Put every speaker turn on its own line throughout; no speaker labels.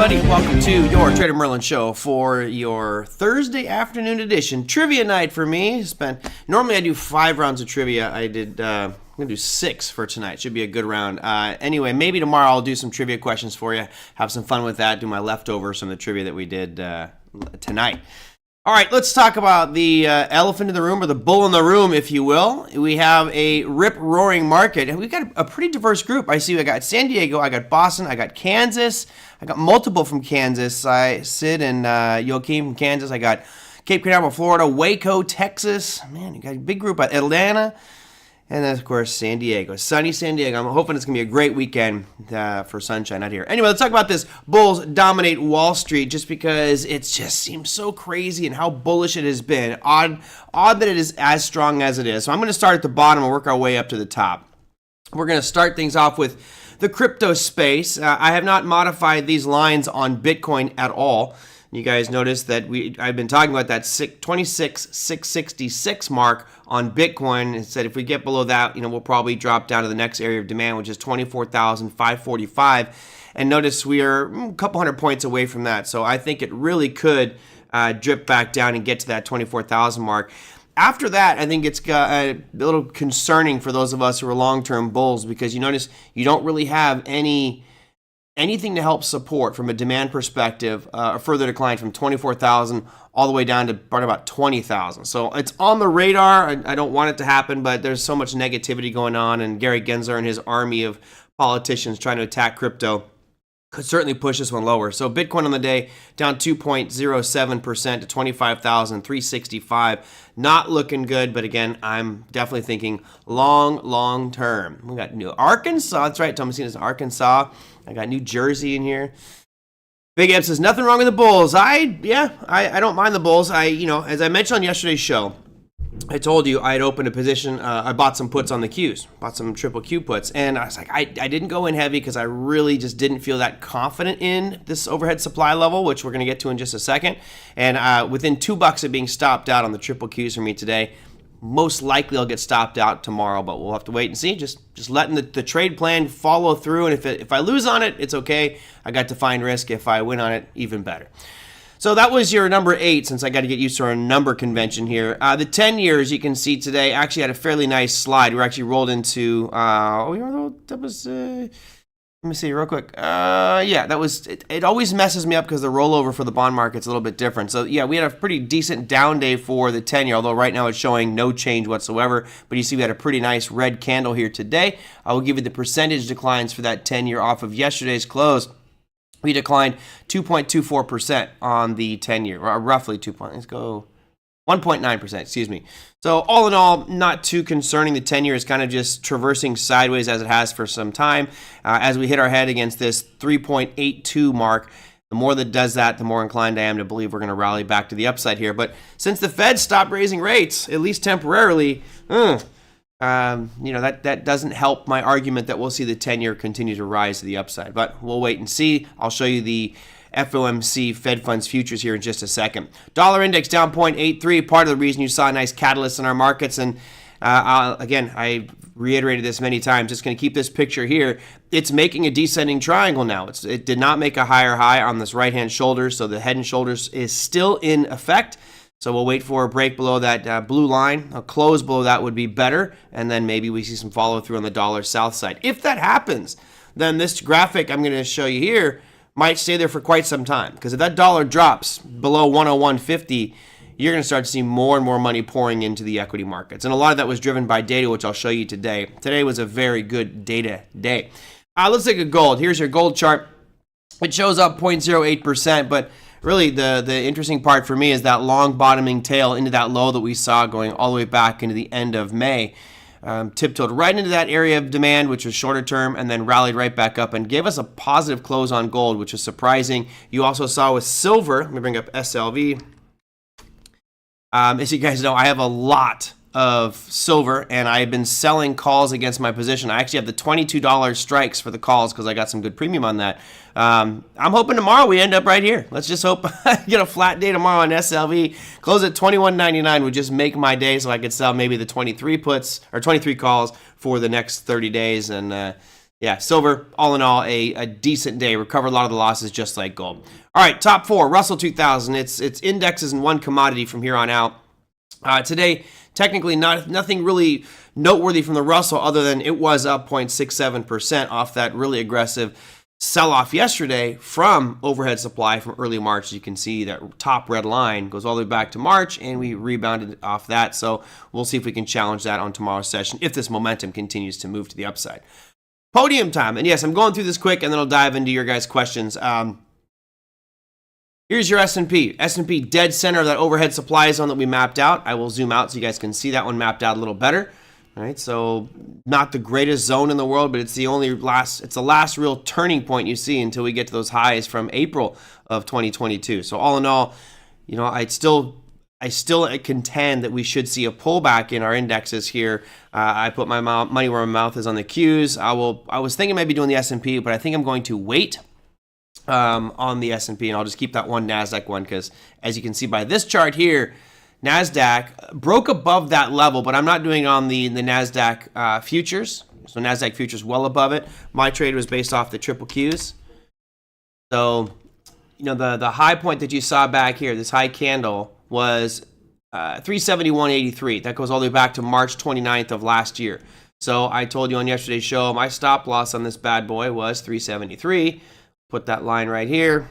everybody. Welcome to your Trader Merlin show for your Thursday afternoon edition. Trivia night for me. Normally I do 5 rounds of trivia. I'm going to do 6 for tonight. Should be a good round. Anyway, maybe tomorrow I'll do some trivia questions for you. Have some fun with that. Do my leftovers from the trivia that we did tonight. All right, let's talk about the elephant in the room, or the bull in the room, if you will. We have a rip-roaring market, and we've got a pretty diverse group. I see I got San Diego, I got Boston, I got Kansas, I got multiple from Kansas. Sid and Joaquin from Kansas. I got Cape Canaveral, Florida, Waco, Texas. Man, you got a big group at Atlanta. And then, of course, San Diego. Sunny San Diego. I'm hoping it's going to be a great weekend for sunshine out here. Anyway, let's talk about this Bulls dominate Wall Street, just because it just seems so crazy and how bullish it has been. Odd that it is as strong as it is. So I'm going to start at the bottom and work our way up to the top. We're going to start things off with the crypto space. I have not modified these lines on Bitcoin at all. You guys notice that I've been talking about that 26,666 mark on Bitcoin. It said if we get below that, we'll probably drop down to the next area of demand, which is 24,545. And notice we are a couple hundred points away from that. So I think it really could drip back down and get to that 24,000 mark. After that, I think it's a little concerning for those of us who are long-term bulls, because you notice you don't really have anything to help support from a demand perspective, a further decline from 24,000 all the way down to about 20,000. So it's on the radar. I don't want it to happen, but there's so much negativity going on, and Gary Gensler and his army of politicians trying to attack crypto could certainly push this one lower. So Bitcoin on the day down 2.07% to 25,365. Not looking good, but again, I'm definitely thinking long term. We got New Arkansas. That's right, Thomasina's Arkansas. I got New Jersey in here. Big Ed says nothing wrong with the Bulls. I don't mind the Bulls. As I mentioned on yesterday's show, I told you I had opened a position. I bought some puts on the Qs, bought some triple Q puts, and I was like, I didn't go in heavy because I really just didn't feel that confident in this overhead supply level, which we're going to get to in just a second. And within $2 of being stopped out on the triple Qs for me today, most likely I'll get stopped out tomorrow, but we'll have to wait and see. Just letting the trade plan follow through, and if I lose on it, it's okay. I got to find risk. If I win on it, even better. So that was your number 8, since I got to get used to our number convention here. The 10 years, you can see today, actually had a fairly nice slide. We were actually rolled into, let me see real quick. That was, it always messes me up because the rollover for the bond market's a little bit different. So yeah, we had a pretty decent down day for the 10-year, although right now it's showing no change whatsoever. But you see we had a pretty nice red candle here today. I will give you the percentage declines for that 10-year off of yesterday's close. We declined 2.24% on the 10-year, or roughly 1.9%, excuse me. So all in all, not too concerning. The 10-year is kind of just traversing sideways as it has for some time. As we hit our head against this 3.82 mark, the more that does that, the more inclined I am to believe we're going to rally back to the upside here. But since the Fed stopped raising rates, at least temporarily, that doesn't help my argument that we'll see the 10-year continue to rise to the upside. But we'll wait and see. I'll show you the FOMC Fed Funds futures here in just a second. Dollar index down 0.83. Part of the reason you saw a nice catalyst in our markets. And I reiterated this many times. Just going to keep this picture here. It's making a descending triangle now. It did not make a higher high on this right-hand shoulder. So the head and shoulders is still in effect. So we'll wait for a break below that blue line. A close below that would be better. And then maybe we see some follow through on the dollar south side. If that happens, then this graphic I'm going to show you here might stay there for quite some time. Because if that dollar drops below 101.50, you're going to start to see more and more money pouring into the equity markets. And a lot of that was driven by data, which I'll show you today. Today was a very good data day. Let's take a gold. Here's your gold chart. It shows up 0.08%, but really the interesting part for me is that long bottoming tail into that low that we saw going all the way back into the end of May. Tiptoed right into that area of demand, which was shorter term, and then rallied right back up and gave us a positive close on gold, which is surprising. You also saw with silver. Let me bring up SLV. As you guys know, I have a lot of silver, and I've been selling calls against my position. I actually have the $22 strikes for the calls because I got some good premium on that. I'm hoping tomorrow we end up right here. Let's just hope I get a flat day tomorrow on SLV. Close at $21.99 would just make my day, so I could sell maybe the 23 puts or 23 calls for the next 30 days. And yeah, silver, all in all, a decent day. Recovered a lot of the losses just like gold. All right, top 4, Russell 2000. It's indexes in one commodity from here on out. Today, technically nothing really noteworthy from the Russell other than it was up 0.67% off that really aggressive sell-off yesterday from overhead supply from early March. As you can see, that top red line goes all the way back to March, and we rebounded off that. So we'll see if we can challenge that on tomorrow's session if this momentum continues to move to the upside. Podium time. And yes, I'm going through this quick, and then I'll dive into your guys' questions. Here's your S&P. S&P dead center of that overhead supply zone that we mapped out. I will zoom out so you guys can see that one mapped out a little better. All right, so not the greatest zone in the world, but it's the last real turning point you see until we get to those highs from April of 2022. So all in all, you know, I still contend that we should see a pullback in our indexes here. I put my money where my mouth is on the Qs. I was thinking maybe doing the S&P, but I think I'm going to wait on the S&P, and I'll just keep that one NASDAQ one because, as you can see by this chart here, NASDAQ broke above that level, but I'm not doing it on the NASDAQ futures. So NASDAQ futures well above it. My trade was based off the triple Qs. So, you know, the high point that you saw back here, this high candle, was 371.83. That goes all the way back to March 29th of last year. So I told you on yesterday's show, my stop loss on this bad boy was 373. Put that line right here.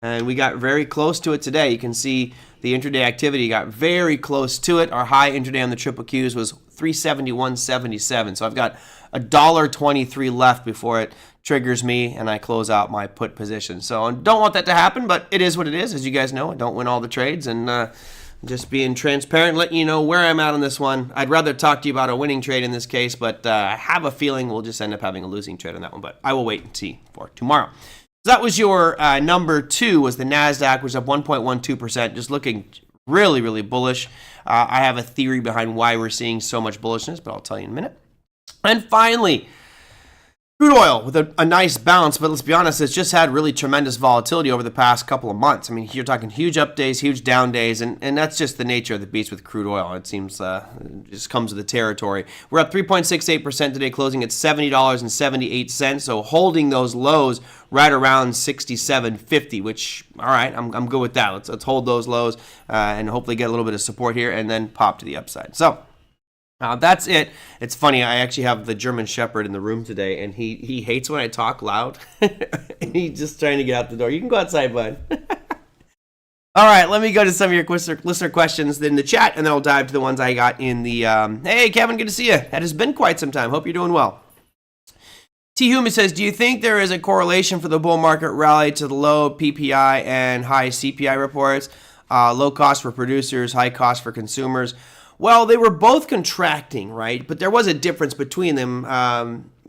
And we got very close to it today. You can see the intraday activity got very close to it. Our high intraday on the triple Qs was 371.77. So I've got $1.23 left before it triggers me and I close out my put position. So I don't want that to happen, but it is what it is. As you guys know, I don't win all the trades, and just being transparent, letting you know where I'm at on this one. I'd rather talk to you about a winning trade in this case, but I have a feeling we'll just end up having a losing trade on that one. But I will wait and see for tomorrow. So that was your number 2, was the NASDAQ, which is up 1.12%, just looking really, really bullish. I have a theory behind why we're seeing so much bullishness, but I'll tell you in a minute. And finally, crude oil with a nice bounce, but let's be honest, it's just had really tremendous volatility over the past couple of months. I mean, you're talking huge up days, huge down days, and that's just the nature of the beast with crude oil. It seems it just comes with the territory. We're up 3.68% today, closing at $70.78, so holding those lows right around 67.50, which, all right, I'm good with that. Let's hold those lows and hopefully get a little bit of support here and then pop to the upside. So that's it. It's funny, I actually have the German Shepherd in the room today, and he hates when I talk loud. And he's just trying to get out the door. You can go outside, bud. All right, let me go to some of your listener questions in the chat, and then I'll dive to the ones I got in the, hey, Kevin, good to see you. That has been quite some time. Hope you're doing well. T. Huma says, do you think there is a correlation for the bull market rally to the low PPI and high CPI reports? Low cost for producers, high cost for consumers. Well, they were both contracting, right? But there was a difference between them.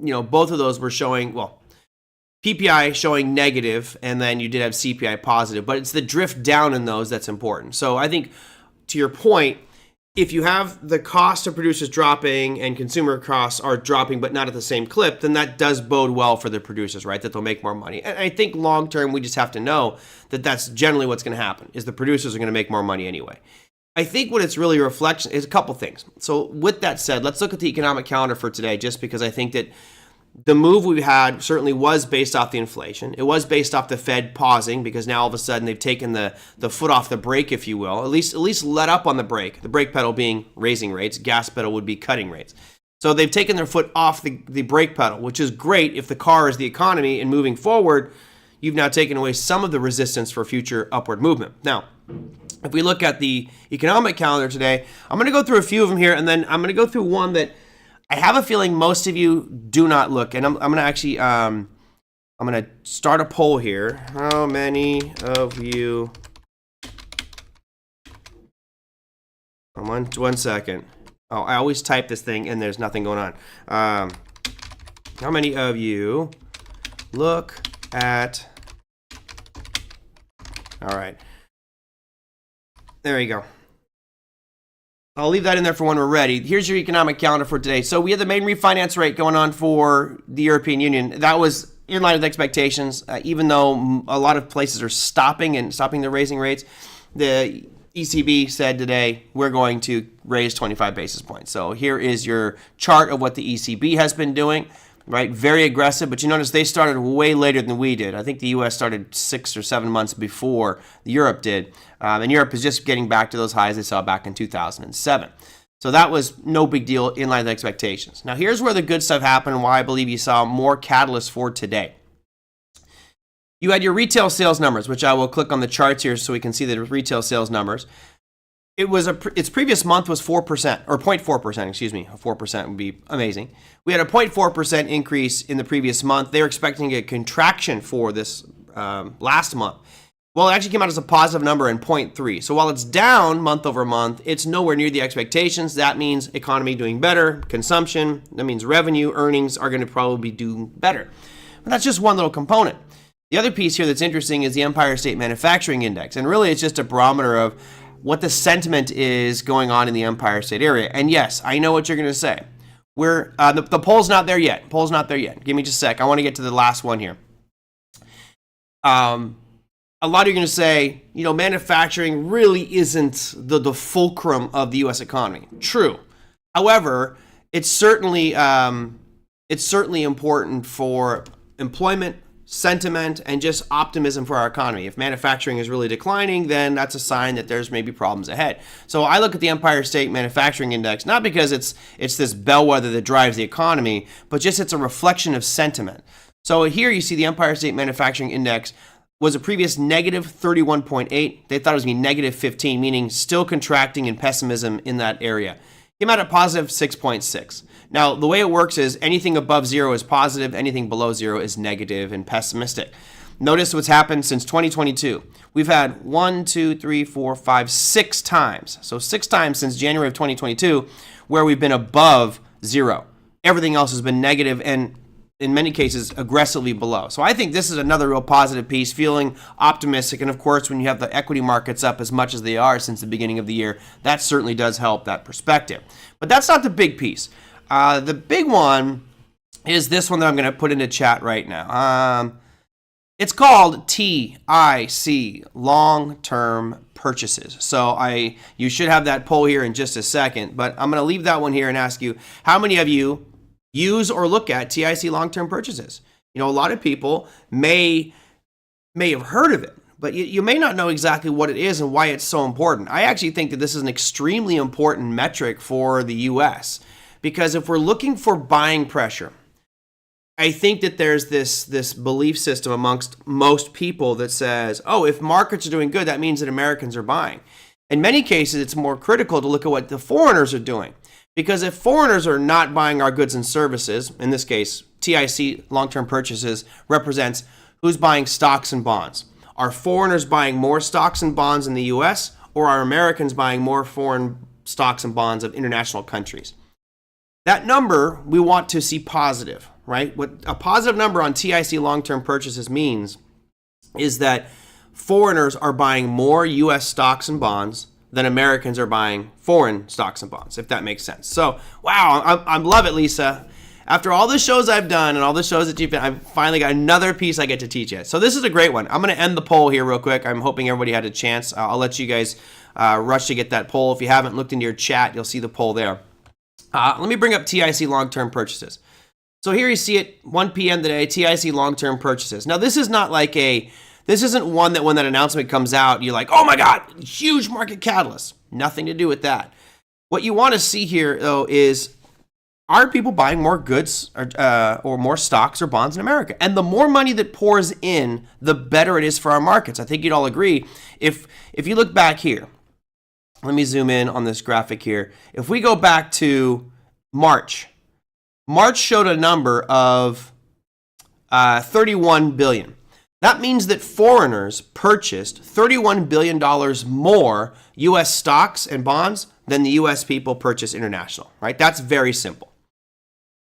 Both of those were showing, well, PPI showing negative, and then you did have CPI positive. But it's the drift down in those that's important. So I think, to your point, if you have the cost of producers dropping and consumer costs are dropping but not at the same clip, then that does bode well for the producers, right? That they'll make more money. And I think long term, we just have to know that that's generally what's going to happen, is the producers are going to make more money anyway. I think what it's really a reflection is a couple things. So with that said, let's look at the economic calendar for today, just because I think that the move we've had certainly was based off the inflation. It was based off the Fed pausing, because now all of a sudden they've taken the foot off the brake, if you will, at least let up on the brake pedal being raising rates, gas pedal would be cutting rates. So they've taken their foot off the brake pedal, which is great if the car is the economy, and moving forward, you've now taken away some of the resistance for future upward movement. Now, if we look at the economic calendar today, I'm going to go through a few of them here, and then I'm going to go through one that I have a feeling most of you do not look. And I'm going to actually, I'm going to start a poll here. How many of you, one second. Oh, I always type this thing and there's nothing going on. How many of you look at, all right. There you go. I'll leave that in there for when we're ready. Here's your economic calendar for today. So we had the main refinance rate going on for the European Union. That was in line with expectations, even though a lot of places are stopping the raising rates. The ECB said today, we're going to raise 25 basis points. So here is your chart of what the ECB has been doing. right? Very aggressive, but you notice they started way later than we did. I think the U.S. started 6 or 7 months before Europe did, and Europe is just getting back to those highs they saw back in 2007. So that was no big deal, in line with expectations. Now here's where the good stuff happened and why I believe you saw more catalysts for today. You had your retail sales numbers, which I will click on the charts here so we can see the retail sales numbers. Its previous month was 4%, or 0.4%, excuse me. 4% would be amazing. We had a 0.4% increase in the previous month. They were expecting a contraction for this last month. Well, it actually came out as a positive number in 0.3. So while it's down month over month, it's nowhere near the expectations. That means economy doing better, consumption, that means revenue, earnings are going to probably do better. But that's just one little component. The other piece here that's interesting is the Empire State Manufacturing Index. And really, it's just a barometer of what the sentiment is going on in the Empire State area. And yes, I know what you're going to say. The poll's not there yet. Poll's not there yet. Give me just a sec. I want to get to the last one here. A lot of you are going to say, manufacturing really isn't the fulcrum of the U.S. economy. True. However, it's certainly important for employment, sentiment, and just optimism for our economy. If manufacturing is really declining, then that's a sign that there's maybe problems ahead. So I look at the Empire State Manufacturing Index, not because it's this bellwether that drives the economy, but just it's a reflection of sentiment. So here you see the Empire State Manufacturing Index was a previous negative 31.8. They thought it was going to be negative 15, meaning still contracting and pessimism in that area. Came out at positive 6.6. Now, the way it works is anything above zero is positive, anything below zero is negative and pessimistic. Notice what's happened since 2022. We've had 6 times. So 6 times since January of 2022 where we've been above zero. Everything else has been negative and in many cases aggressively below. So I think this is another real positive piece, feeling optimistic. And of course, when you have the equity markets up as much as they are since the beginning of the year, that certainly does help that perspective. But that's not the big piece. The big one is this one that I'm going to put into chat right now. It's called TIC, long-term purchases. So you should have that poll here in just a second, but I'm going to leave that one here and ask you, how many of you use or look at TIC long-term purchases? A lot of people may have heard of it, but you may not know exactly what it is and why it's so important. I actually think that this is an extremely important metric for the U.S. because if we're looking for buying pressure, I think that there's this belief system amongst most people that says, oh, if markets are doing good, that means that Americans are buying. In many cases, it's more critical to look at what the foreigners are doing. Because if foreigners are not buying our goods and services, in this case, TIC long-term purchases represents who's buying stocks and bonds. Are foreigners buying more stocks and bonds in the U.S., or are Americans buying more foreign stocks and bonds of international countries? That number we want to see positive, right? What a positive number on TIC long-term purchases means is that foreigners are buying more U.S. stocks and bonds than Americans are buying foreign stocks and bonds, if that makes sense. So, wow, I love it, Lisa. After all the shows I've done and all the shows that you've been, I've finally got another piece I get to teach you. So this is a great one. I'm going to end the poll here real quick. I'm hoping everybody had a chance. I'll let you guys rush to get that poll. If you haven't looked into your chat, you'll see the poll there. Let me bring up TIC long-term purchases. So here you see it, 1 p.m. today, TIC long-term purchases. Now, this is not like this isn't one that when that announcement comes out, you're like, oh my God, huge market catalyst. Nothing to do with that. What you want to see here, though, is are people buying more goods or more stocks or bonds in America? And the more money that pours in, the better it is for our markets. I think you'd all agree. If you look back here, let me zoom in on this graphic here. If we go back to March showed a number of 31 billion. That means that foreigners purchased $31 billion more U.S. stocks and bonds than the U.S. people purchase international, right? That's very simple.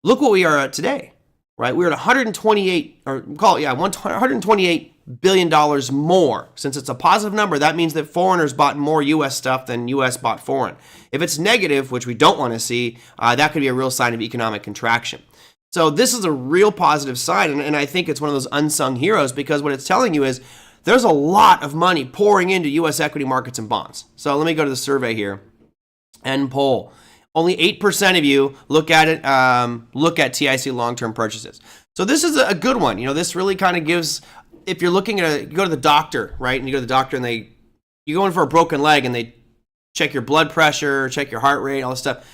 Look what we are at today, right? We're at $128 billion more. Since it's a positive number, that means that foreigners bought more U.S. stuff than U.S. bought foreign. If it's negative, which we don't want to see, that could be a real sign of economic contraction. So this is a real positive sign, and I think it's one of those unsung heroes because what it's telling you is there's a lot of money pouring into U.S. equity markets and bonds. So let me go to the survey here. End poll. Only 8% of you look at it, look at TIC long-term purchases. So this is a good one. This really kind of gives, if you're looking at you go to the doctor, right? And you go to the doctor and you go in for a broken leg and they check your blood pressure, check your heart rate, all this stuff.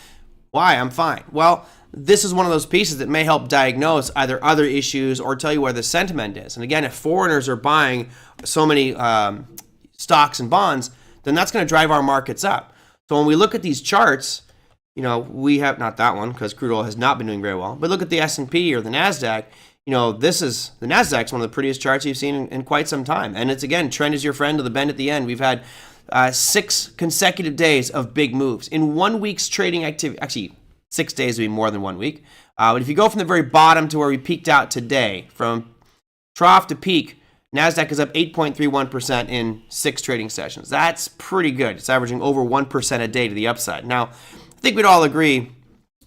Why? I'm fine. Well, this is one of those pieces that may help diagnose either other issues or tell you where the sentiment is. And again, if foreigners are buying so many stocks and bonds, then that's going to drive our markets up. So when we look at these charts, we have not that one because crude oil has not been doing very well. But look at the S&P or the NASDAQ. This is the NASDAQ's one of the prettiest charts you've seen in quite some time. And it's, again, trend is your friend to the bend at the end. We've had 6 consecutive days of big moves. In 1 week's trading activity, actually 6 days would be more than 1 week. But if you go from the very bottom to where we peaked out today, from trough to peak, NASDAQ is up 8.31% in 6 trading sessions. That's pretty good. It's averaging over 1% a day to the upside. Now, I think we'd all agree.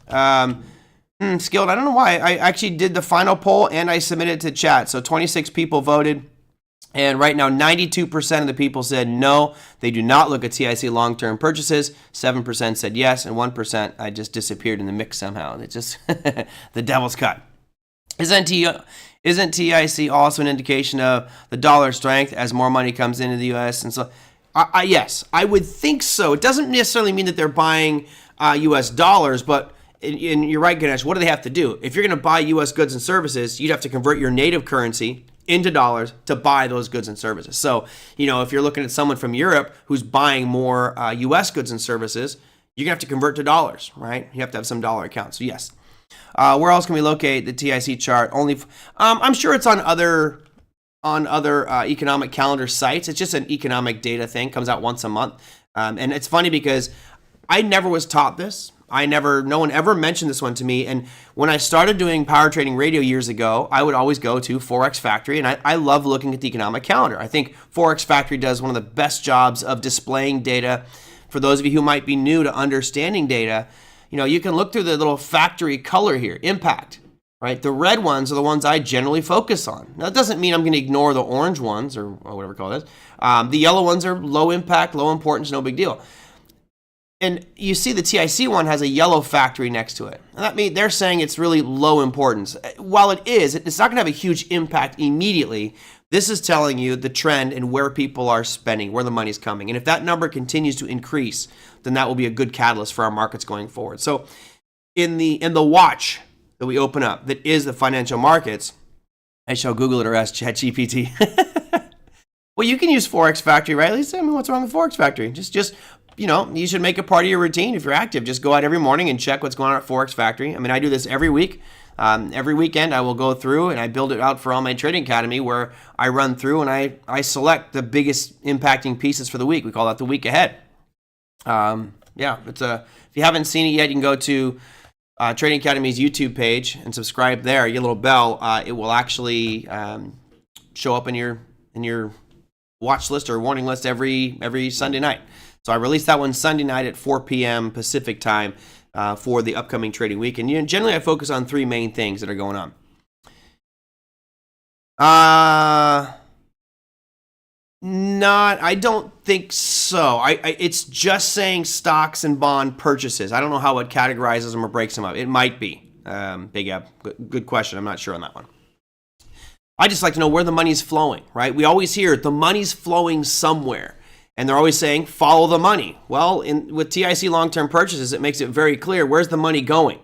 Skilled, I don't know why. I actually did the final poll and I submitted it to chat. So 26 people voted. And right now, 92% of the people said no, they do not look at TIC long-term purchases. 7% said yes, and 1% I just disappeared in the mix somehow. It's just the devil's cut. Isn't TIC also an indication of the dollar strength as more money comes into the U.S.? And so, yes, I would think so. It doesn't necessarily mean that they're buying U.S. dollars, but and you're right, Ganesh, what do they have to do? If you're going to buy U.S. goods and services, you'd have to convert your native currency into dollars to buy those goods and services. So, if you're looking at someone from Europe who's buying more U.S. goods and services, you're going to have to convert to dollars, right? You have to have some dollar account. So, yes. Where else can we locate the TIC chart? I'm sure it's on other economic calendar sites. It's just an economic data thing. Comes out once a month. And it's funny because I never was taught this. No one ever mentioned this one to me. And when I started doing power trading radio years ago, I would always go to Forex Factory, and I love looking at the economic calendar. I think Forex Factory does one of the best jobs of displaying data. For those of you who might be new to understanding data, you can look through the little factory color here, impact, right? The red ones are the ones I generally focus on. Now, that doesn't mean I'm going to ignore the orange ones or whatever we call this. The yellow ones are low impact, low importance, no big deal. And you see the TIC one has a yellow factory next to it. And that means they're saying it's really low importance. While it is, it's not going to have a huge impact immediately. This is telling you the trend and where people are spending, where the money's coming. And if that number continues to increase, then that will be a good catalyst for our markets going forward. So in the watch that we open up, that is the financial markets, I shall Google it or ask ChatGPT. Well, you can use Forex Factory, right? At least, what's wrong with Forex Factory? Just you should make it part of your routine if you're active. Just go out every morning and check what's going on at Forex Factory. I do this every week. Every weekend I will go through and I build it out for all my Trading Academy where I run through and I select the biggest impacting pieces for the week. We call that the week ahead. If you haven't seen it yet, you can go to Trading Academy's YouTube page and subscribe there. Your little bell, it will actually show up in your watch list or warning list every Sunday night. So I released that one Sunday night at 4 p.m. Pacific time for the upcoming trading week. And generally I focus on 3 main things that are going on. I don't think so. It's just saying stocks and bond purchases. I don't know how it categorizes them or breaks them up. It might be. Big Ab, good question. I'm not sure on that one. I just like to know where the money's flowing, right? We always hear the money's flowing somewhere. And they're always saying, follow the money. Well, with TIC long-term purchases, it makes it very clear, where's the money going?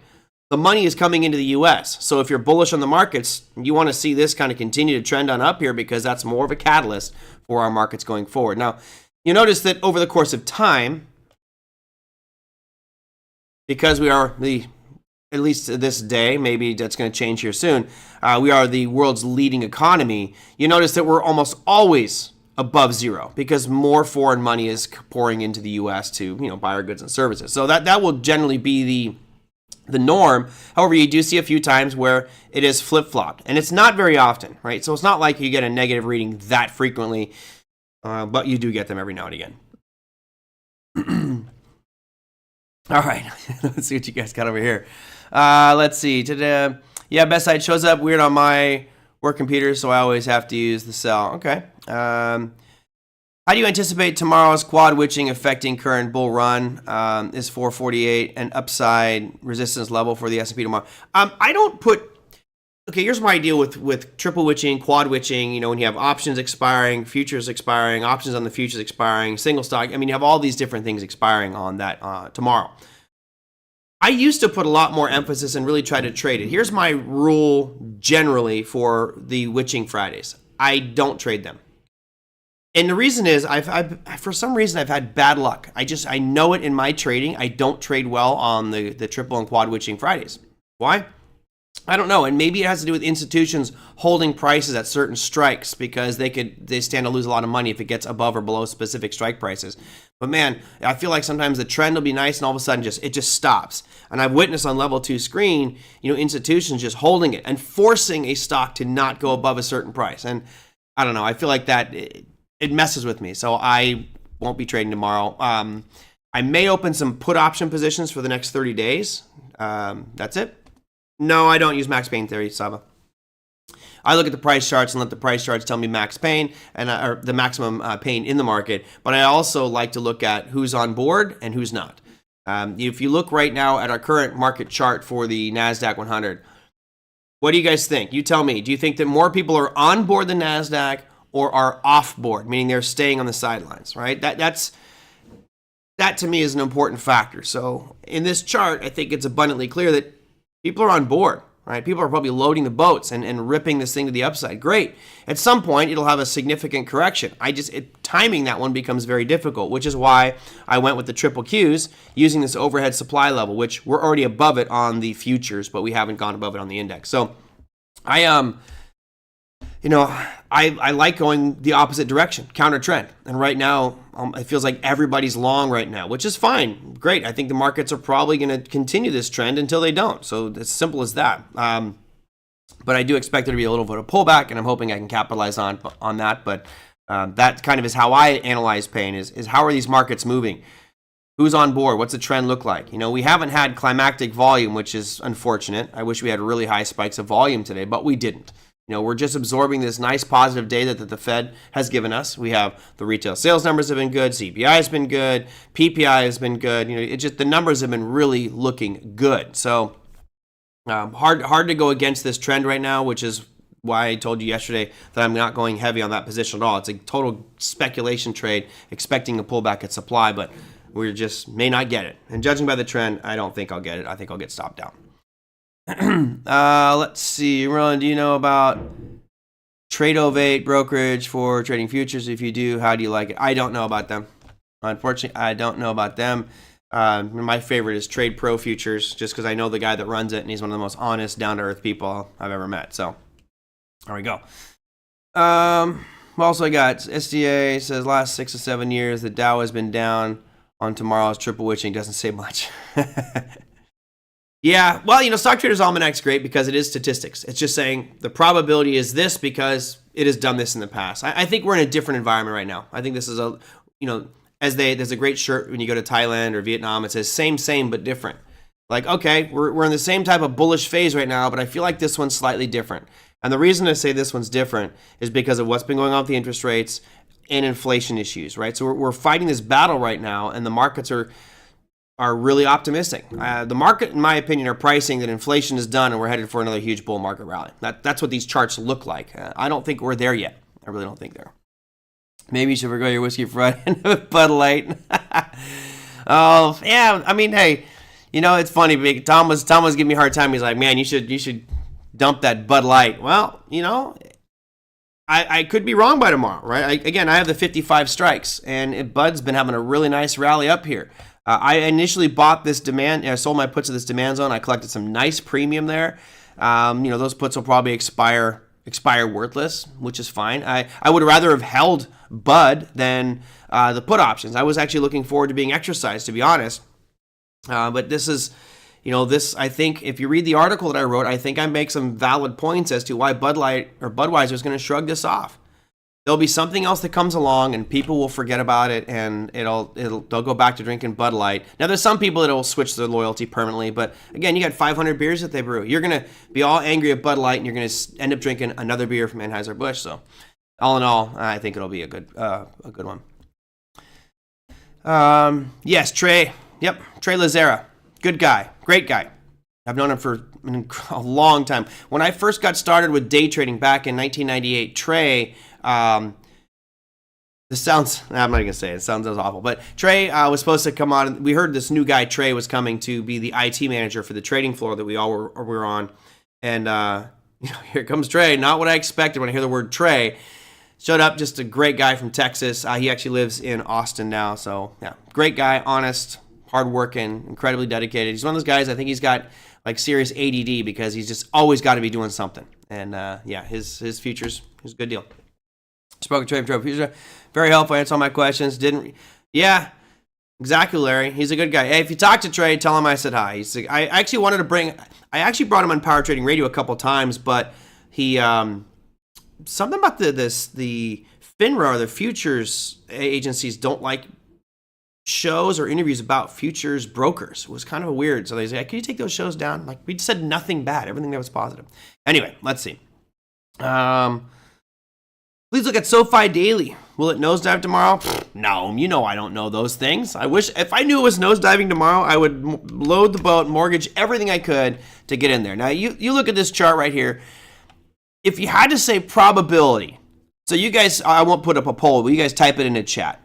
The money is coming into the U.S. So if you're bullish on the markets, you want to see this kind of continue to trend on up here because that's more of a catalyst for our markets going forward. Now, you notice that over the course of time, because we are at least this day, maybe that's going to change here soon, we are the world's leading economy. You notice that we're almost always above zero because more foreign money is pouring into the U.S. to buy our goods and services. So that will generally be the norm. However, you do see a few times where it is flip-flopped, and it's not very often, right? So it's not like you get a negative reading that frequently, but you do get them every now and again. All right, let's see what you guys got over here. Let's see. Best side shows up weird on my work computer, so I always have to use the cell. Okay. How do you anticipate tomorrow's quad witching affecting current bull run? Is 448 an upside resistance level for the S&P tomorrow? I don't put... Okay, here's my deal with triple witching, quad witching. You know, when you have options expiring, futures expiring, options on the futures expiring, single stock. I mean, you have all these different things expiring on that tomorrow. I used to put a lot more emphasis and really try to trade it. Here's my rule generally for the witching Fridays. I don't trade them. And the reason is, for some reason, I've had bad luck. I know it in my trading. I don't trade well on the triple and quad witching Fridays. Why? I don't know. And maybe it has to do with institutions holding prices at certain strikes because they stand to lose a lot of money if it gets above or below specific strike prices. But man, I feel like sometimes the trend will be nice and all of a sudden it just stops. And I've witnessed on level 2 screen, institutions just holding it and forcing a stock to not go above a certain price. And I don't know. I feel like that it messes with me. So I won't be trading tomorrow. I may open some put option positions for the next 30 days. That's it. No, I don't use max pain theory, Saba. I look at the price charts and let the price charts tell me max pain and or the maximum pain in the market. But I also like to look at who's on board and who's not. If you look right now at our current market chart for the NASDAQ 100, what do you guys think? You tell me. Do you think that more people are on board the NASDAQ or are off board, meaning they're staying on the sidelines, right? That to me is an important factor. So in this chart, I think it's abundantly clear that people are on board, right? People are probably loading the boats and ripping this thing to the upside. Great. At some point, it'll have a significant correction. Timing that one becomes very difficult, which is why I went with the triple Qs using this overhead supply level, which we're already above it on the futures, but we haven't gone above it on the index. So I like going the opposite direction, counter trend. And right now, it feels like everybody's long right now, which is fine. Great. I think the markets are probably going to continue this trend until they don't. So it's simple as that. But I do expect there to be a little bit of pullback, and I'm hoping I can capitalize on that. But that kind of is how I analyze pain, is how are these markets moving? Who's on board? What's the trend look like? We haven't had climactic volume, which is unfortunate. I wish we had really high spikes of volume today, but we didn't. We're just absorbing this nice positive data that the Fed has given us. We have the retail sales numbers have been good, CPI has been good, PPI has been good. The numbers have been really looking good. So hard to go against this trend right now, which is why I told you yesterday that I'm not going heavy on that position at all. It's a total speculation trade, expecting a pullback at supply, but we just may not get it. And judging by the trend, I don't think I'll get it. I think I'll get stopped out. Let's see. Merlin, do you know about Tradeovate brokerage for trading futures? If you do, how do you like it? I don't know about them. Unfortunately, I don't know about them. My favorite is Trade Pro Futures, just because I know the guy that runs it, and he's one of the most honest, down-to-earth people I've ever met. So there we go. Also, I got SDA says last 6 to 7 years the Dow has been down on tomorrow's triple witching. Doesn't say much. Yeah, well, Stock Trader's Almanac's great because it is statistics. It's just saying the probability is this because it has done this in the past. I think we're in a different environment right now. I think this is there's a great shirt when you go to Thailand or Vietnam. It says same, but different. Like, okay, we're in the same type of bullish phase right now, but I feel like this one's slightly different. And the reason I say this one's different is because of what's been going on with the interest rates and inflation issues, right? So we're fighting this battle right now, and the markets are really optimistic. The market, in my opinion, are pricing that inflation is done and we're headed for another huge bull market rally. That's what these charts look like. I don't think we're there yet. I really don't think there. Maybe you should forgo your whiskey Friday with Bud Light. Oh, yeah. I mean, hey, it's funny. Tom was giving me a hard time. He's like, man, you should dump that Bud Light. Well, I could be wrong by tomorrow, right? I have the 55 strikes, and Bud's been having a really nice rally up here. I initially bought this demand. I sold my puts at this demand zone. I collected some nice premium there. Those puts will probably expire worthless, which is fine. I would rather have held Bud than the put options. I was actually looking forward to being exercised, to be honest. But this is, I think if you read the article that I wrote, I think I make some valid points as to why Bud Light or Budweiser is going to shrug this off. There'll be something else that comes along, and people will forget about it, and they'll go back to drinking Bud Light. Now, there's some people that will switch their loyalty permanently, but again, you got 500 beers that they brew. You're gonna be all angry at Bud Light, and you're gonna end up drinking another beer from Anheuser-Busch. So, all in all, I think it'll be a good one. Yes, Trey. Yep, Trey Lazera. Good guy. Great guy. I've known him for a long time. When I first got started with day trading back in 1998, Trey, this sounds, I'm not going to say it. It sounds awful. But Trey was supposed to come on. We heard this new guy, Trey, was coming to be the IT manager for the trading floor that we all were on. And here comes Trey. Not what I expected when I hear the word Trey. Showed up, just a great guy from Texas. He actually lives in Austin now. So, yeah, great guy, honest, hardworking, incredibly dedicated. He's one of those guys, I think he's got like serious ADD because he's just always got to be doing something. And, yeah, his future's is a good deal. Spoke to Trey Future. Very helpful, answered all my questions. Yeah, exactly, Larry. He's a good guy. Hey, if you talk to Trey, tell him I said hi. I actually brought him on Power Trading Radio a couple times, but he, something about the FINRA or the futures agencies don't like shows or interviews about futures brokers. It was kind of weird. So they say, "Can you take those shows down?" Like, we said nothing bad. Everything that was positive. Anyway, let's see. Please look at SoFi Daily. Will it nosedive tomorrow? No, you know I don't know those things. I wish, if I knew it was nosediving tomorrow, I would load the boat, mortgage everything I could to get in there. Now, you look at this chart right here. If you had to say probability, so you guys, I won't put up a poll, but you guys type it in the chat.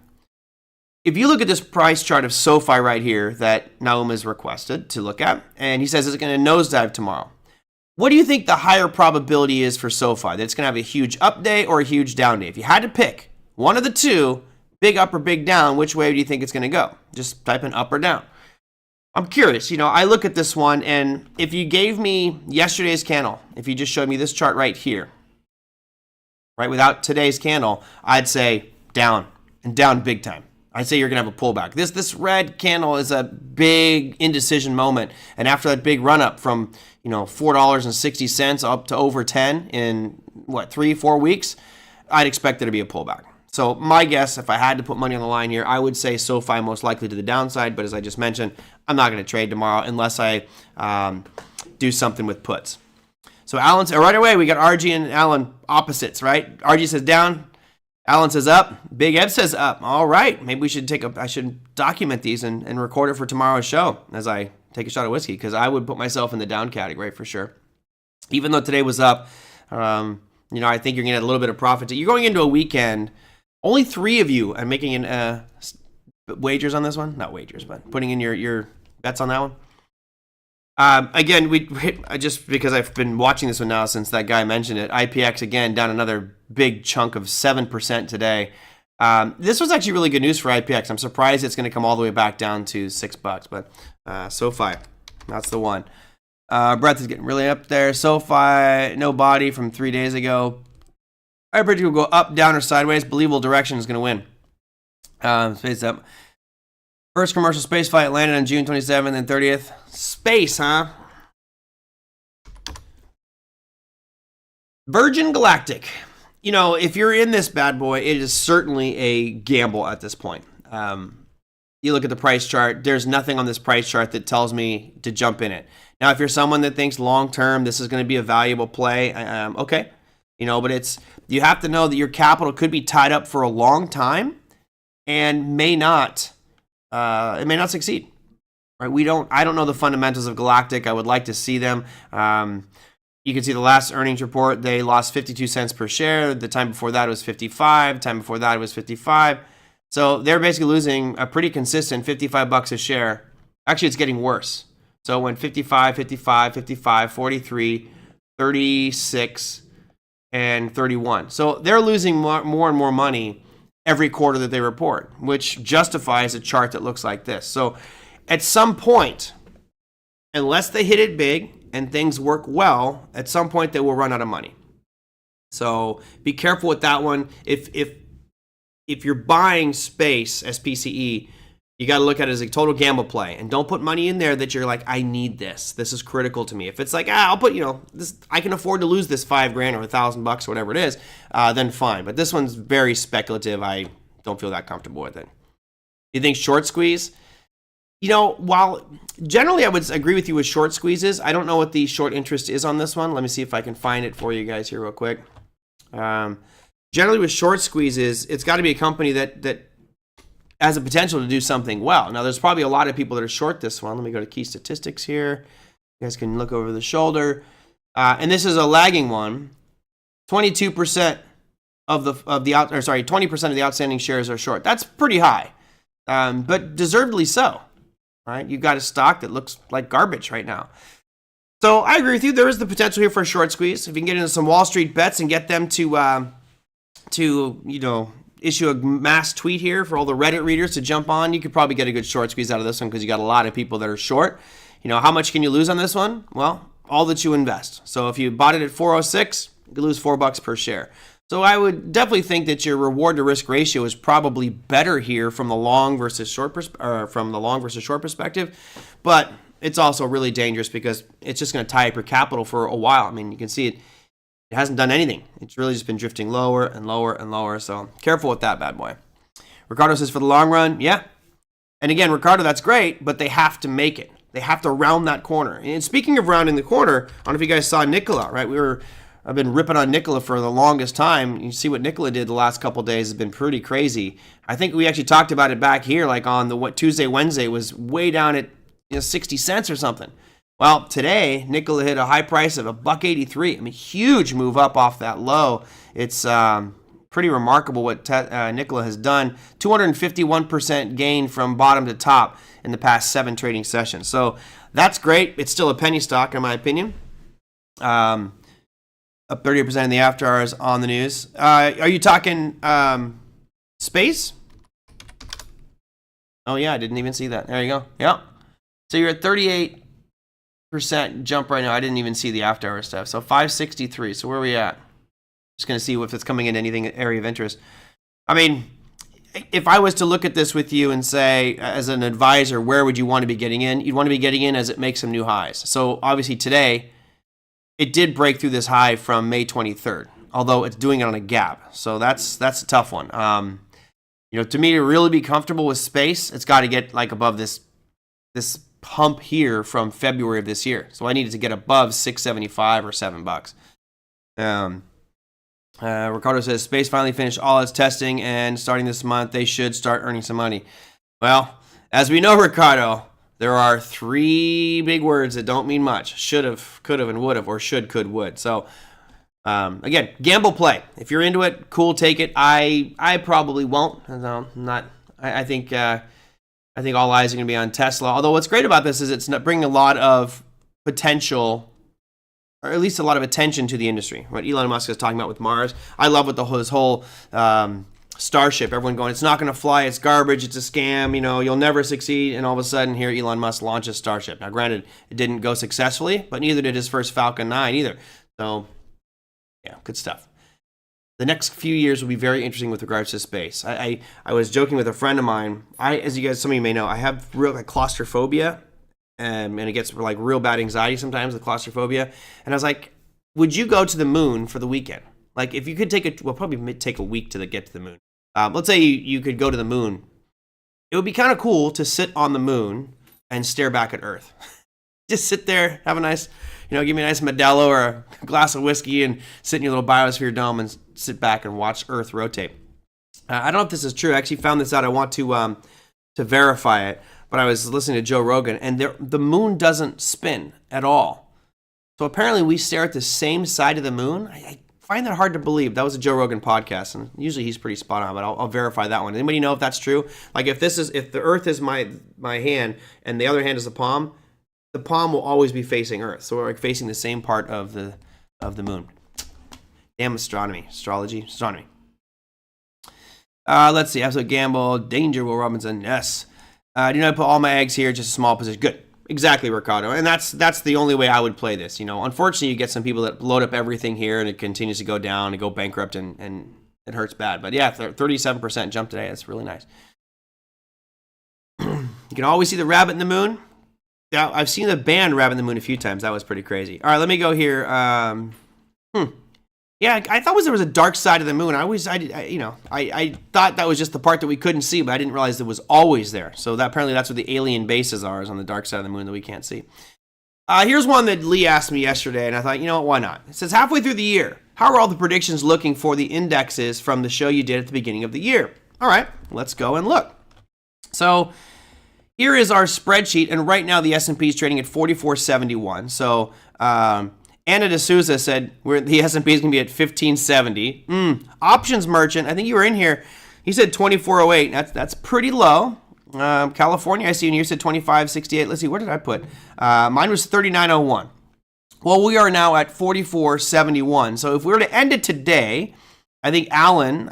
If you look at this price chart of SoFi right here that Naum has requested to look at, and he says it's going to nosedive tomorrow. What do you think the higher probability is for SoFi? That it's going to have a huge up day or a huge down day? If you had to pick one of the two, big up or big down, which way do you think it's going to go? Just type in up or down. I'm curious. I look at this one, and if you gave me yesterday's candle, if you just showed me this chart right here, right, without today's candle, I'd say down, and down big time. I'd say you're going to have a pullback. This red candle is a big indecision moment, and after that big run up from $4.60 up to over 10 in 3-4 weeks, I'd expect there to be a pullback. So my guess, if I had to put money on the line here, I would say SoFi most likely to the downside. But as I just mentioned, I'm not going to trade tomorrow unless I do something with puts. So Alan, right away, we got RG and Alan opposites, right? RG says down. Alan says up. Big Ed says up. All right. Maybe we should I should document these and record it for tomorrow's show as I take a shot of whiskey, because I would put myself in the down category for sure. Even though today was up, I think you're going to get a little bit of profit. You're going into a weekend. Only 3 of you are making wagers on this one. Not wagers, but putting in your bets on that one. Again, just because I've been watching this one now since that guy mentioned it, IPX again down another big chunk of 7% today. This was actually really good news for IPX. I'm surprised it's going to come all the way back down to $6, but SoFi, that's the one. Breath is getting really up there. SoFi, no body from 3 days ago. I predict will go up, down, or sideways. Believable direction is going to win. Space up. First commercial space flight landed on June 27th and 30th. Space, huh? Virgin Galactic. If you're in this bad boy, it is certainly a gamble at this point. You look at the price chart. There's nothing on this price chart that tells me to jump in it. Now, if you're someone that thinks long-term this is going to be a valuable play, okay. But you have to know that your capital could be tied up for a long time and may not succeed. Right? I don't know the fundamentals of Galactic. I would like to see them. You can see the last earnings report. They lost 52 cents per share. The time before that was 55. The time before that was 55. So they're basically losing a pretty consistent $55 a share. Actually, it's getting worse. So it went 55, 55, 55, 43, 36, and 31. So they're losing more and more money every quarter that they report, which justifies a chart that looks like this. So at some point, unless they hit it big and things work well, at some point they will run out of money. So be careful with that one. If you're buying space, SPCE, you got to look at it as a total gamble play, and don't put money in there that you're like, I need this. This is critical to me. If it's like, I'll put, this, I can afford to lose this $5,000 or $1,000 or whatever it is, then fine. But this one's very speculative. I don't feel that comfortable with it. You think short squeeze? While generally I would agree with you with short squeezes, I don't know what the short interest is on this one. Let me see if I can find it for you guys here real quick. Generally with short squeezes, it's got to be a company that has the potential to do something well. Now, there's probably a lot of people that are short this one. Let me go to key statistics here. You guys can look over the shoulder. And this is a lagging one. 22% of the 20% of the outstanding shares are short. That's pretty high, but deservedly so. Right? You've got a stock that looks like garbage right now. So I agree with you. There is the potential here for a short squeeze. If you can get into some Wall Street bets and get them to issue a mass tweet here for all the Reddit readers to jump on, you could probably get a good short squeeze out of this one because you got a lot of people that are short. How much can you lose on this one? Well, all that you invest. So if you bought it at 406, you could lose $4 per share. So I would definitely think that your reward to risk ratio is probably better here from the long versus short perspective, but it's also really dangerous because it's just going to tie up your capital for a while. I mean, you can see it hasn't done anything. It's really just been drifting lower and lower and lower. So careful with that bad boy. Ricardo says for the long run, yeah. And again, Ricardo, that's great, but they have to make it. They have to round that corner. And speaking of rounding the corner, I don't know if you guys saw Nikola, right? I've been ripping on Nikola for the longest time. You see what Nikola did the last couple of days has been pretty crazy. I think we actually talked about it back here, like on the Tuesday, Wednesday, was way down at 60 cents or something. Well, today, Nikola hit a high price of $1.83. I mean, huge move up off that low. It's pretty remarkable what Nikola has done. 251% gain from bottom to top in the past 7 trading sessions. So that's great. It's still a penny stock, in my opinion. Up 30% in the after hours on the news. Are you talking space? Oh, yeah, I didn't even see that. There you go. Yeah. So you're at 38% jump right now. I didn't even see the after hour stuff. So 563. So where are we at? Just going to see if it's coming in anything area of interest. I mean, if I was to look at this with you and say, as an advisor, where would you want to be getting in? You'd want to be getting in as it makes some new highs. So obviously today, it did break through this high from May 23rd, although it's doing it on a gap. So that's a tough one. To me, to really be comfortable with space, it's got to get like above this pump here from February of this year. So I needed to get above $6.75 or $7. Ricardo says, space finally finished all its testing, and starting this month, they should start earning some money. Well, as we know, Ricardo, there are 3 big words that don't mean much. Should have, could have, and would have, or should, could, would. So, again, gamble play. If you're into it, cool, take it. I probably won't. No, not. I think all eyes are going to be on Tesla. Although what's great about this is it's bringing a lot of potential, or at least a lot of attention to the industry. What Elon Musk is talking about with Mars. I love what his whole Starship, everyone going, it's not going to fly, it's garbage, it's a scam, you'll never succeed. And all of a sudden, here Elon Musk launches Starship. Now, granted, it didn't go successfully, but neither did his first Falcon 9 either. So, yeah, good stuff. The next few years will be very interesting with regards to space. I was joking with a friend of mine. As you guys, some of you may know, I have real claustrophobia, and it gets like real bad anxiety sometimes, the claustrophobia. And I was like, would you go to the moon for the weekend? Like, if you could probably take a week to get to the moon. Let's say you could go to the moon. It would be kind of cool to sit on the moon and stare back at Earth. Just sit there, have a nice, give me a nice Modelo or a glass of whiskey and sit in your little biosphere dome and sit back and watch Earth rotate. I don't know if this is true. I actually found this out. I want to verify it. But I was listening to Joe Rogan, and the moon doesn't spin at all. So apparently we stare at the same side of the moon. I find that hard to believe. That was a Joe Rogan podcast, and usually he's pretty spot on, but I'll verify that one. Anybody know if that's true? Like if the Earth is my hand and the other hand is the palm will always be facing Earth. So we're like facing the same part of the moon. Damn astronomy. Let's see. Absolute gamble. Danger, Will Robinson. Yes. Do not put all my eggs here, just a small position. Good. Exactly, Ricardo. And that's the only way I would play this. Unfortunately, you get some people that load up everything here and it continues to go down and go bankrupt and it hurts bad. But yeah, 37% jump today. That's really nice. You can always see the rabbit in the moon. Yeah, I've seen the band Rabbit in the Moon a few times. That was pretty crazy. All right, let me go here. Yeah, I thought there was a dark side of the moon. I thought that was just the part that we couldn't see, but I didn't realize it was always there. So apparently that's what the alien bases are, is on the dark side of the moon that we can't see. Here's one that Lee asked me yesterday, and I thought, why not? It says, halfway through the year, how are all the predictions looking for the indexes from the show you did at the beginning of the year? All right, let's go and look. So here is our spreadsheet, and right now the S&P is trading at 44.71. So Anna D'Souza said the S&P is going to be at 1570. Options merchant, I think you were in here. He said 2408. That's pretty low. California, I see you said 2568. Let's see, where did I put? Mine was 3901. Well, we are now at 4471. So if we were to end it today, I think Allen,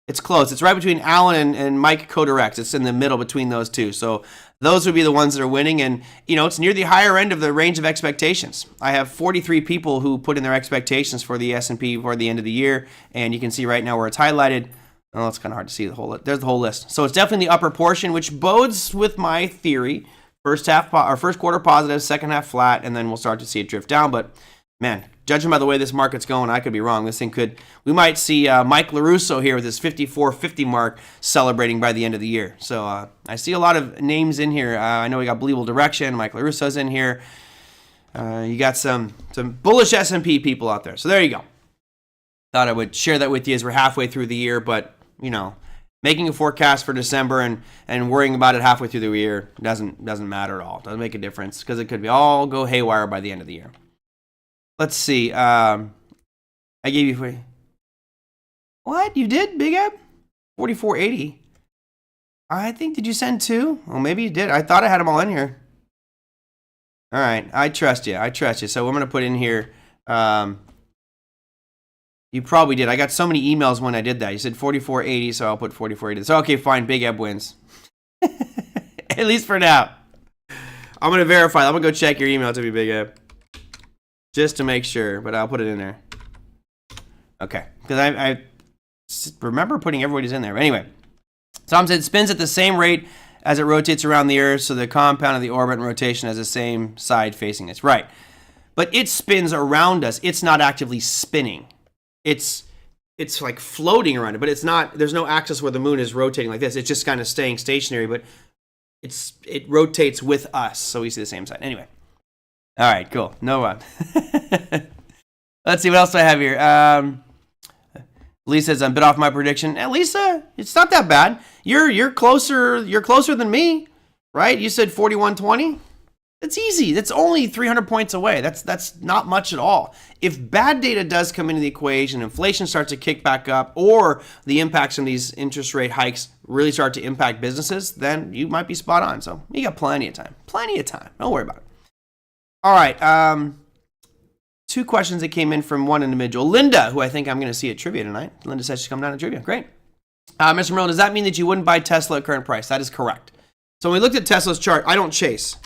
it's close. It's right between Allen and Mike Kodarex. It's in the middle between those two. So those would be the ones that are winning. And, it's near the higher end of the range of expectations. I have 43 people who put in their expectations for the S&P for the end of the year. And you can see right now where it's highlighted. Oh, it's kind of hard to see the whole. There's the whole list. So it's definitely the upper portion, which bodes with my theory. First quarter positive, second half flat, and then we'll start to see it drift down. But man, judging by the way this market's going, I could be wrong. We might see Mike LaRusso here with his 54.50 mark celebrating by the end of the year. So I see a lot of names in here. I know we got Believable Direction. Mike LaRusso's in here. You got some bullish S&P people out there. So there you go. Thought I would share that with you as we're halfway through the year, but making a forecast for December and worrying about it halfway through the year doesn't matter at all. Doesn't make a difference because it could be all go haywire by the end of the year. Let's see. I gave you what you did, Big Eb? 44.80. I think, did you send two? Well, maybe you did. I thought I had them all in here. All right, I trust you. So I'm gonna put in here. You probably did. I got so many emails when I did that. You said 44.80, so I'll put 44.80. So okay, fine. Big Eb wins. At least for now. I'm gonna verify. I'm gonna go check your email to be Big Eb, just to make sure. But I'll put it in there. Okay, because I remember putting everybody's in there. But anyway, Tom said it spins at the same rate as it rotates around the Earth, so the compound of the orbit and rotation has the same side facing us. Right, but it spins around us. It's not actively spinning. It's like floating around it, but it's not. There's no axis where the moon is rotating like this. It's just kind of staying stationary, but it rotates with us, so we see the same side. Anyway, all right, cool. No one. Let's see what else do I have here. Lisa says I'm a bit off my prediction. Lisa, it's not that bad. You're closer. You're closer than me, right? You said 41.20. That's easy. That's only 300 points away. That's not much at all. If bad data does come into the equation, inflation starts to kick back up, or the impacts from these interest rate hikes really start to impact businesses, then you might be spot on. So you got plenty of time. Don't worry about it. All right. Two questions that came in from one individual. Linda, who I think I'm going to see at Trivia tonight. Linda says she's coming down to Trivia. Great. Mr. Merlin, does that mean that you wouldn't buy Tesla at current price? That is correct. So when we looked at Tesla's chart, I don't chase.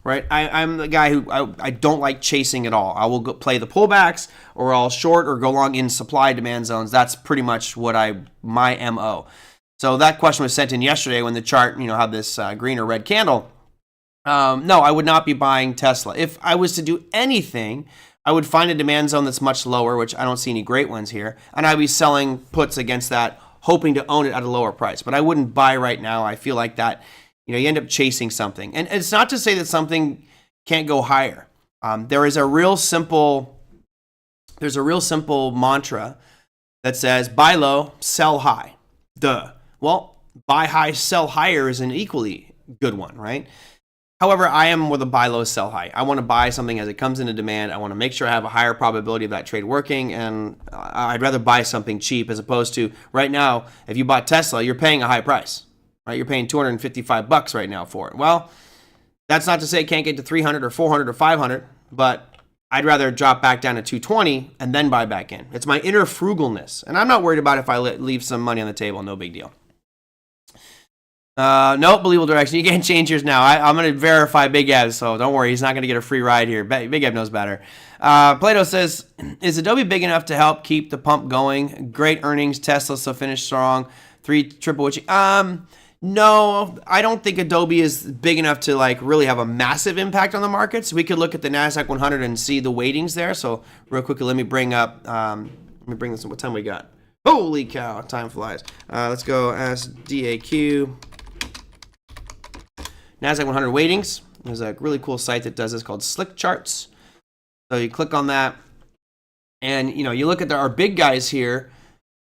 Right, I'm the guy who I don't like chasing at all. I will go play the pullbacks, or I'll short or go long in supply demand zones. That's pretty much what my MO. So that question was sent in yesterday when the chart had this green or red candle. No, I would not be buying Tesla. If I was to do anything, I would find a demand zone that's much lower, which I don't see any great ones here, and I'd be selling puts against that, hoping to own it at a lower price. But I wouldn't buy right now. I feel like that. You end up chasing something. And it's not to say that something can't go higher. There's a real simple mantra that says buy low, sell high. Duh. Well, buy high, sell higher is an equally good one, right? However, I am with a buy low, sell high. I want to buy something as it comes into demand. I want to make sure I have a higher probability of that trade working, and I'd rather buy something cheap as opposed to right now, if you bought Tesla, you're paying a high price. Right, you're paying $255 right now for it. Well, that's not to say it can't get to 300 or 400 or 500, but I'd rather drop back down to 220 and then buy back in. It's my inner frugalness, and I'm not worried about if I leave some money on the table. No big deal. No, Believable Direction. You can't change yours now. I'm going to verify Big Eb, so don't worry. He's not going to get a free ride here. Big Eb knows better. Plato says, is Adobe big enough to help keep the pump going? Great earnings. Tesla so finished strong. 3 triple witchy. No, I don't think Adobe is big enough to really have a massive impact on the markets. We could look at the NASDAQ 100 and see the weightings there. So real quickly, let me bring this up. What time we got? Holy cow, time flies. Let's go SDAQ. NASDAQ 100 weightings. There's a really cool site that does this called Slick Charts. So you click on that, and you look at our big guys here.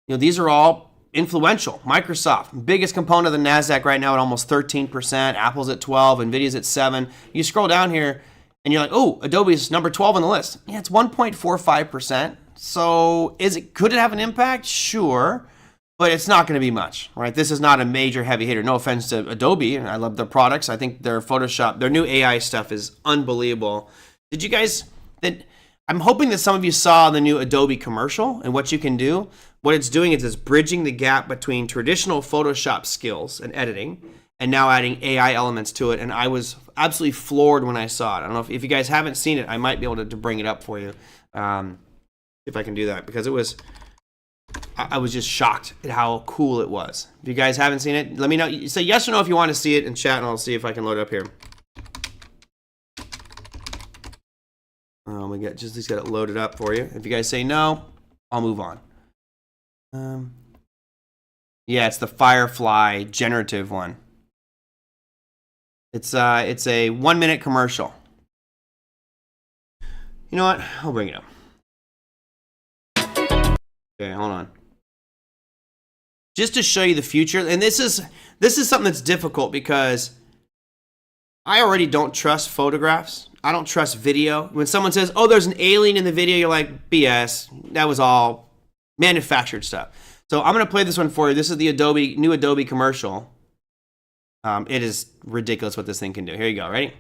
These are all influential. Microsoft, biggest component of the NASDAQ right now at almost 13%. Apple's at 12, Nvidia's at 7. You scroll down here and you're like, oh, Adobe's number 12 on the list. Yeah, it's 1.45%. So could it have an impact? Sure, but it's not going to be much, right? This is not a major heavy hitter. No offense to Adobe, and I love their products. I think their Photoshop, their new AI stuff is unbelievable. Did you guys, I'm hoping that some of you saw the new Adobe commercial and what you can do. What it's doing is it's bridging the gap between traditional Photoshop skills and editing and now adding AI elements to it. And I was absolutely floored when I saw it. I don't know if you guys haven't seen it, I might be able to bring it up for you. If I can do that, because I was just shocked at how cool it was. If you guys haven't seen it, let me know. Say yes or no if you want to see it in chat, and I'll see if I can load it up here. We just got it loaded up for you. If you guys say no, I'll move on. Yeah, it's the Firefly generative one. It's a 1-minute commercial. You know what? I'll bring it up. Okay, hold on. Just to show you the future, and this is something that's difficult because I already don't trust photographs. I don't trust video. When someone says, "Oh, there's an alien in the video," you're like, "BS. That was all manufactured stuff." So I'm gonna play this one for you. This is the new Adobe commercial. It is ridiculous what this thing can do. Here you go. Ready?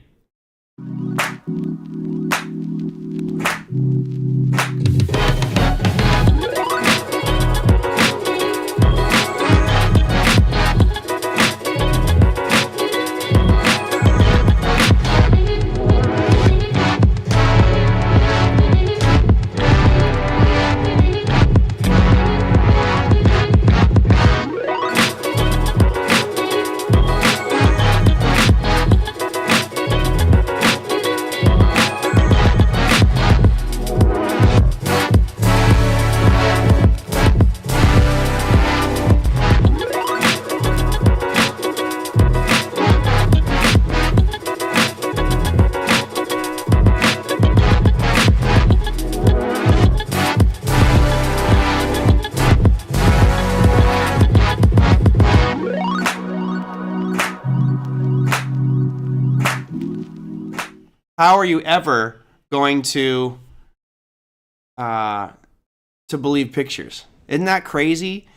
How are you ever going to believe pictures? Isn't that crazy?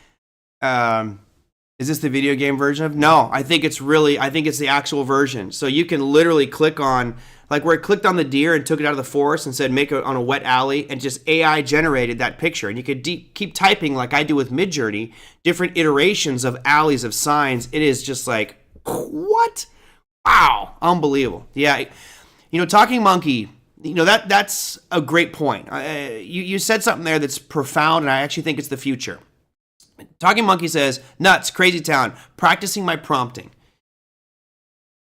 Is this the video game version of? No, I think it's the actual version. So you can literally click on, like where it clicked on the deer and took it out of the forest and said make it on a wet alley, and just AI generated that picture. And you could keep typing like I do with Midjourney, different iterations of alleys of signs. It is just like, what? Wow, unbelievable. Yeah. Talking Monkey, that's a great point. You said something there that's profound, and I actually think it's the future. Talking Monkey says, nuts, crazy town, practicing my prompting.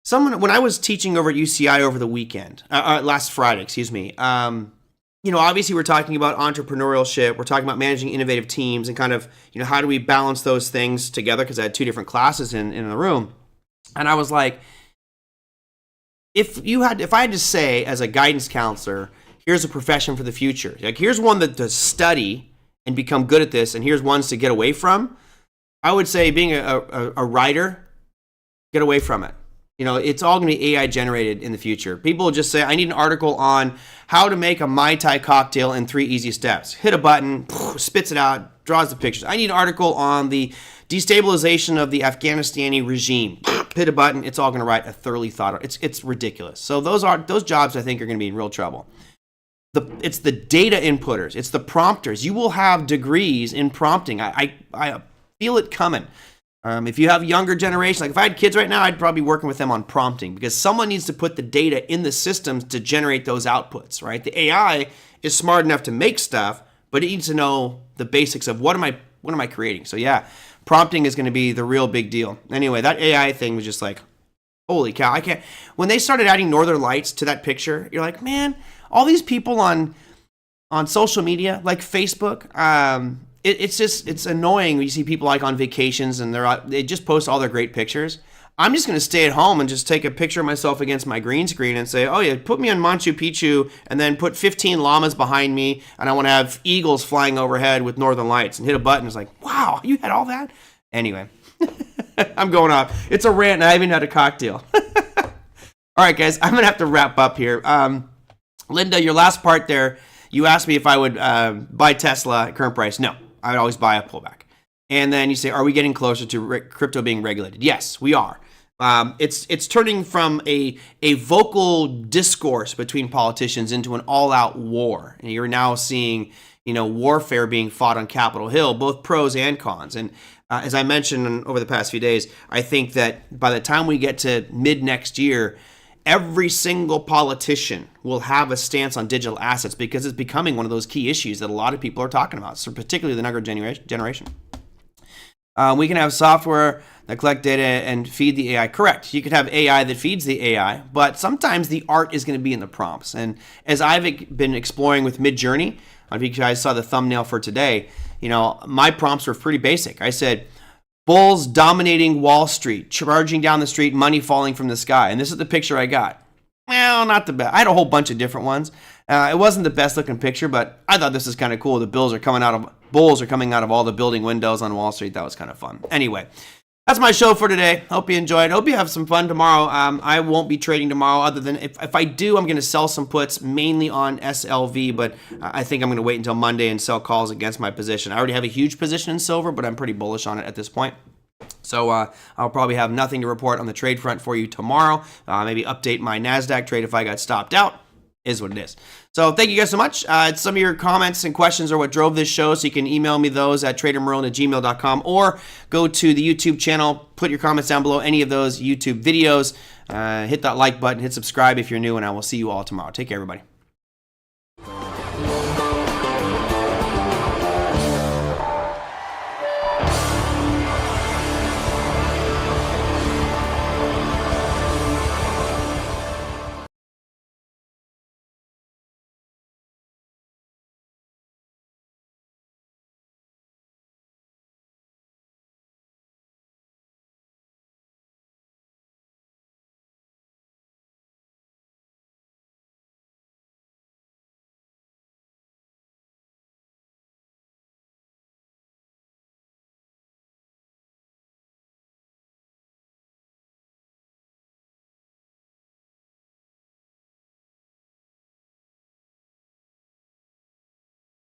When I was teaching over at UCI over the weekend, last Friday, excuse me, obviously we're talking about entrepreneurship, we're talking about managing innovative teams, and kind of, how do we balance those things together, because I had 2 different classes in the room. And I was like, if I had to say as a guidance counselor, here's a profession for the future. Like here's one that to study and become good at this, and here's ones to get away from. I would say being a writer, get away from it. It's all going to be AI generated in the future. People will just say, I need an article on how to make a Mai Tai cocktail in 3 easy steps. Hit a button, spits it out, draws the pictures. I need an article on the destabilization of the Afghanistani regime. Hit a button, it's all going to write a thoroughly thought out. It's ridiculous. So those jobs I think are going to be in real trouble. It's the data inputters, it's the prompters. You will have degrees in prompting. I feel it coming. If you have younger generation, like if I had kids right now, I'd probably be working with them on prompting, because someone needs to put the data in the systems to generate those outputs, right? The AI is smart enough to make stuff, but it needs to know the basics of what am I creating? So yeah, prompting is going to be the real big deal. Anyway, that AI thing was just like, holy cow, I can't. When they started adding northern lights to that picture, you're like, man, all these people on social media, like Facebook, it's annoying when you see people like on vacations and they just post all their great pictures. I'm just going to stay at home and just take a picture of myself against my green screen and say, oh yeah, put me on Machu Picchu and then put 15 llamas behind me, and I want to have eagles flying overhead with northern lights, and hit a button. It's like, wow, you had all that? Anyway, I'm going off. It's a rant, and I haven't had a cocktail. All right, guys, I'm going to have to wrap up here. Linda, your last part there, you asked me if I would buy Tesla at current price. No, I would always buy a pullback. And then you say, are we getting closer to crypto being regulated? Yes, we are. It's turning from a vocal discourse between politicians into an all-out war. And you're now seeing, warfare being fought on Capitol Hill, both pros and cons. And as I mentioned over the past few days, I think that by the time we get to mid next year, every single politician will have a stance on digital assets, because it's becoming one of those key issues that a lot of people are talking about, so particularly the younger generation. We can have software that collect data and feed the AI. Correct. You could have AI that feeds the AI, but sometimes the art is going to be in the prompts. And as I've been exploring with Midjourney, I think you guys saw the thumbnail for today, my prompts were pretty basic. I said, bulls dominating Wall Street, charging down the street, money falling from the sky. And this is the picture I got. Well, not the best. I had a whole bunch of different ones. It wasn't the best looking picture, but I thought this is kind of cool. The bulls are coming out of all the building windows on Wall Street. That was kind of fun. Anyway, that's my show for today. Hope you enjoyed. Hope you have some fun tomorrow. I won't be trading tomorrow, other than if I do, I'm going to sell some puts, mainly on SLV, but I think I'm going to wait until Monday and sell calls against my position. I already have a huge position in silver, but I'm pretty bullish on it at this point. So I'll probably have nothing to report on the trade front for you tomorrow. Maybe update my NASDAQ trade if I got stopped out. Is what it is. So thank you guys so much. Some of your comments and questions are what drove this show, so you can email me those at TraderMerlin@gmail.com, or go to the YouTube channel, put your comments down below any of those YouTube videos. Hit that like button, hit subscribe if you're new, and I will see you all tomorrow. Take care, everybody.